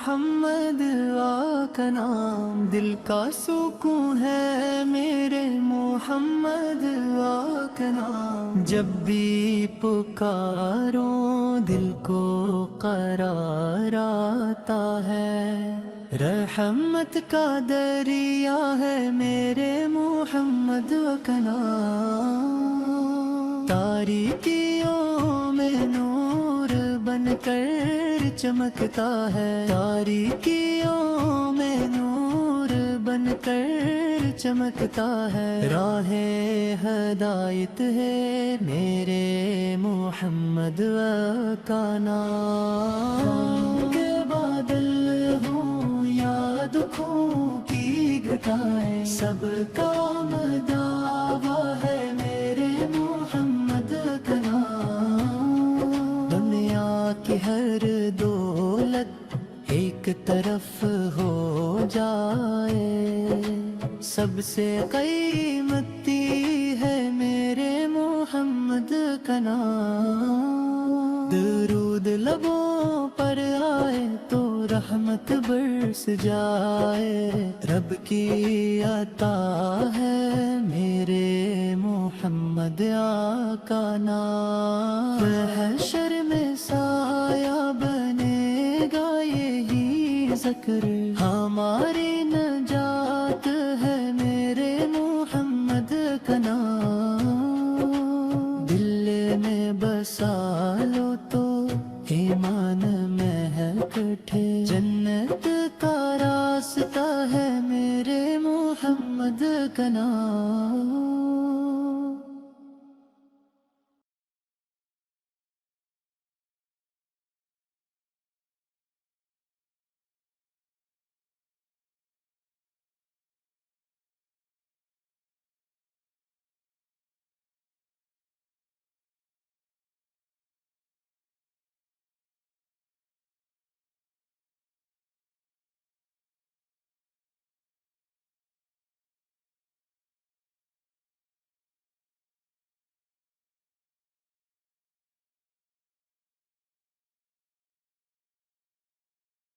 محمد آقا نام، دل کا سکون ہے میرے محمد آقا نام، جب بھی پکاروں دل کو قرار آتا ہے، رحمت کا دریا ہے میرے محمد آقا نام، تاریکیوں میں نور بن کر چمکتا ہے، تاریکیوں میں نور بن کر چمکتا ہے، راہ ہدایت ہے میرے محمد آقا نام، کے بادل ہوں یا دکھوں کی گھٹائیں، سب کا مداوا ہے میرے محمد کا نام، دنیا کی ہر دولت ایک طرف ہو جائے، سب سے قیمتی ہے میرے محمد کا نام، درود لبوں پر آئے تو رحمت برس جائے، رب کی عطا ہے میرے محمد آقا نام، محشر میں سایہ بنے گا یہی ذکر، ہماری نجات ہے میرے محمد کا نام، دل میں بسا لو تو ایمان مہک اٹھے، جنت کا راستہ ہے میرے محمد کا نام۔